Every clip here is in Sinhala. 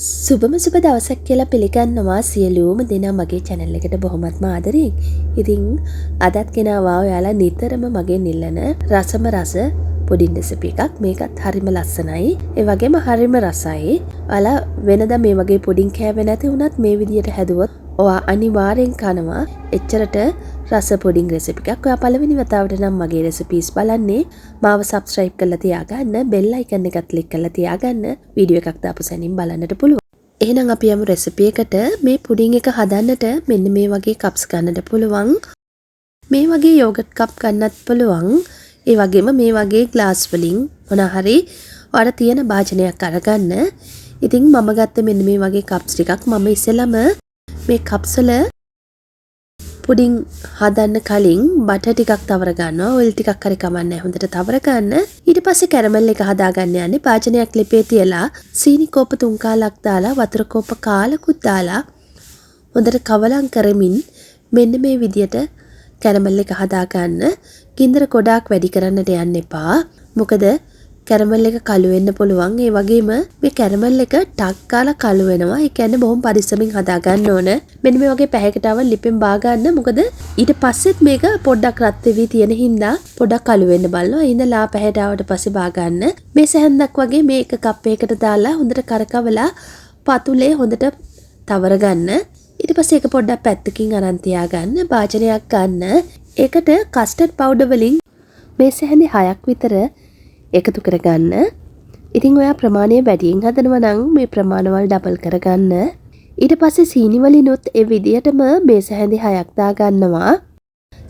සුබම සුබ දවසක් කියලා පිළිගන්නවා සියලුම දෙනා මගේ channel එකට බොහොමත්ම ආදරෙන්. ඉතින් අදත් ගෙනාවා ඔයාලා නිතරම මගෙන් ඉල්ලන රසම රස පුඩින් රෙසිපි එකක්. මේකත් හරිම ලස්සනයි. ඒ වගේම හරිම රසයි. ඔයාලා වෙනදා මේ වගේ පුඩින් කෑවේ නැති වුණත් මේ විදියට හැදුවොත් ඔයා අනිවාර්යෙන් කනවා. එච්චරට රස පුඩින් රෙසිපි එකක්. ඔයා පළවෙනි වතාවට නම් මගේ රෙසිපීස් බලන්නේ මාව subscribe කරලා තියාගන්න, bell icon එක click කරලා තියාගන්න. වීඩියෝ එකක් දාපු සැනින් බලන්නට පුළුවන්. එහෙනම් අපි යමු රෙසිපි එකට. මේ පුඩින් එක හදන්නට මෙන්න මේ වගේ කප්ස් ගන්නට පුළුවන්. මේ වගේ යෝගට් කප් ගන්නත් පුළුවන්. ඒ වගේම මේ වගේ ග්ලාස් වලින් මොනවා හරි ඔයාලා තියෙන භාජනයක් අරගන්න. ඉතින් මම ගත්ත මෙන්න මේ වගේ කප්ස් ටිකක්. මම ඉස්සෙල්ලාම මේ කප්ස් වල පුඩින් හදන්න කලින් බටර් ටිකක් තවර ගන්නවා. ඔයිල් ටිකක් හරි කමන්නේ හොඳට තවර ගන්න. ඊට පස්සේ කැරමල් එක හදාගන්න යන්නේ. භාජනයක් ලිපේ තියලා සීනි කෝප 3 කාලක් දාලා වතුර කෝප කාලකුත් දාලා හොඳට කවලම් කරමින් මෙන්න මේ විදියට කැරමල් එක හදාගන්න. ගින්දර ගොඩාක් වැඩි කරන්නට යන්න එපා. මොකද කැරමල් එක කළු වෙන්න පුළුවන්. ඒ වගේම මේ කැරමල් එක ටක් ගාලා කළු වෙනවා. ඒ කියන්නේ බොහොම පරිස්සමින් හදා ගන්න ඕන. මෙන්න මේ වගේ පැහැයකට ආව ලිපෙන් බා ගන්න. මොකද ඊට පස්සෙත් මේක පොඩ්ඩක් රත් වෙවි තියෙන හින්දා පොඩ්ඩක් කළු වෙන්න බලනවා. ඉඳලා පැහැයට ආවට පස්සේ බා ගන්න. මේ සැහන්දක් වගේ මේ එක කප් එකකට දාලා හොඳට කරකවලා පතුලේ හොඳට තවර ගන්න. ඊට පස්සේ ඒක පොඩ්ඩක් පැත්තකින් අරන් තියාගන්න. භාජනයක් ගන්න. ඒකට කස්ටර්ඩ් පවුඩර් වලින් මේ සැහැඳි 6ක් විතර එකතු කරගන්න. ඉතින් ඔයා ප්‍රමාණය වැඩියෙන් හදනවා නම් මේ ප්‍රමාණවල ඩබල් කරගන්න. ඊට පස්සේ සීනි වලිනුත් ඒ විදියටම මේ සැහැඳි 6ක් දාගන්නවා.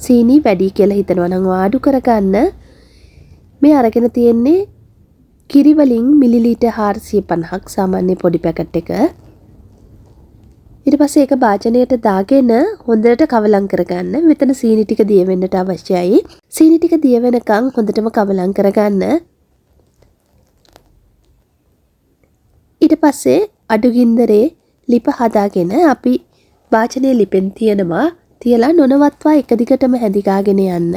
සීනි වැඩි කියලා හිතනවා නම් ආඩු කරගන්න. මේ අරගෙන තියෙන්නේ කිරි වලින් මිලිලීටර් 450ක් සාමාන්‍ය පොඩි පැකට් එක. ඊට පස්සේ ඒක භාජනයට දාගෙන හොඳට කවලම් කරගන්න. මෙතන සීනි ටික දිය වෙන්නට අවශ්‍යයි. සීනි ටික දිය වෙනකන් හොඳටම කවලම් කරගන්න. ඊට පස්සේ අඩු ගින්දරේ ලිප හදාගෙන අපි වාචනයේ ලිපෙන් තියනවා. තියලා නොනවත්වා එක දිගටම හැදිකාගෙන යන්න.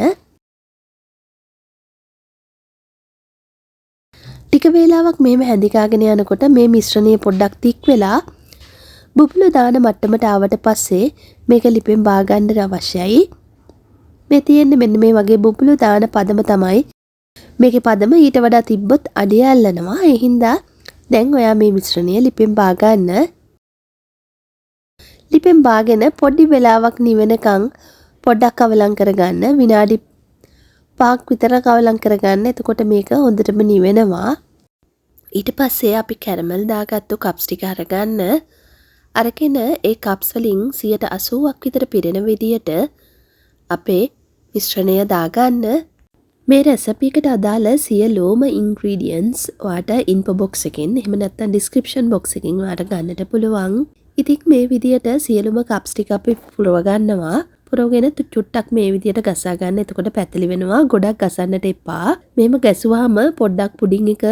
ටික වේලාවක් මෙහෙම හැදිකාගෙන යනකොට මේ මිශ්‍රණය පොඩ්ඩක් තික් වෙලා බුබුලු දාන මට්ටමට ආවට පස්සේ මේක ලිපෙන් බා ගන්න අවශ්‍යයි. මේ තියෙන්නේ මෙන්න මේ වගේ බුබුලු දාන පදම තමයි. මේකේ පදම ඊට වඩා තිබ්බොත් අඩිය ඇල්ලනවා. ඒ හින්දා දැන් ඔයා මේ මිශ්‍රණය ලිපෙන් බා ගන්න. ලිපෙන් බාගෙන පොඩි වෙලාවක් නිවෙනකන් පොඩ්ඩක් කවලම් කරගන්න. විනාඩි 5ක් විතර කවලම් කරගන්න. එතකොට මේක හොඳටම නිවෙනවා. ඊට පස්සේ අපි කැරමල් දාගත්තු කප්ස් ටික අරගන්න. අරගෙන ඒ කප්ස් වලින් 80ක් විතර පිරෙන විදියට අපේ මිශ්‍රණය දාගන්න. මේ රෙසිපි එකට අදාළ සියලුම ingredients ඔයාට info box එකෙන් එහෙම නැත්නම් description box එකෙන් ඔයාට ගන්නට පුළුවන්. ඉතින් මේ විදියට සියලුම කප්ස් ටික අපි පුරව ගන්නවා. පුරවගෙන චුට්ටක් මේ විදියට ගසා ගන්න. එතකොට පැතලි වෙනවා. ගොඩක් ගසන්නට එපා. මෙහෙම ගැසුවාම පොඩ්ඩක් පුඩින් එක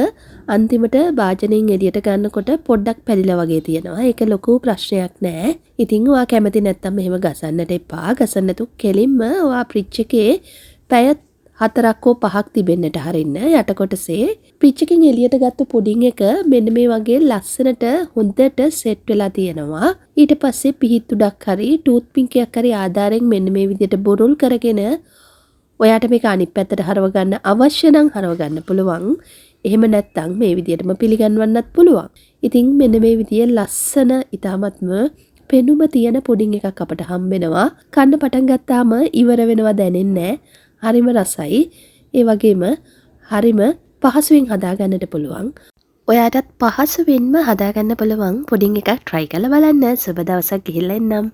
අන්තිමට භාජනයෙන් එළියට ගන්නකොට පොඩ්ඩක් පැලිලා වගේ තියෙනවා. ඒක ලොකු ප්‍රශ්නයක් නෑ. ඉතින් ඔයා කැමති නැත්නම් මෙහෙම ගසන්නට එපා. ගසන්න නැතු කෙලින්ම ඔයා ෆ්‍රිජ් එකේ පැය 4ක් හෝ 5ක් තිබෙන්නට හරින්න. යට කොටසේ ෆ්‍රිජ් එකෙන් එළියට ගත්ත පුඩින් එක මෙන්න මේ වගේ ලස්සනට හොඳට සෙට් වෙලා තියෙනවා. ඊට පස්සේ පිහිටුඩක් හරි ටූත් පික් එකක් හරි ආධාරයෙන් මෙන්න මේ විදිහට බුරුල් කරගෙන ඔයාට මේක අනිත් පැත්තට හරව ගන්න අවශ්‍ය නම් හරව ගන්න පුළුවන්. එහෙම නැත්නම් මේ විදිහටම පිළිගන්වන්නත් පුළුවන්. ඉතින් මෙන්න මේ විදිහේ ලස්සන ඊටමත්ම පෙනුම තියෙන පුඩින් එකක් අපට හම්බෙනවා. කන්න පටන් ගත්තාම ඉවර වෙනවා දැනෙන්නේ නැහැ. හරිම රසයි. ඒ වගේම හරිම පහසුවෙන් හදාගන්නට පුළුවන්. ඔයාටත් පහසුවෙන්ම හදාගන්න පුළුවන් පුඩින් එකක් try කරලා බලන්න. සුබ දවසක් ගිහිල්ලා එන්නම්.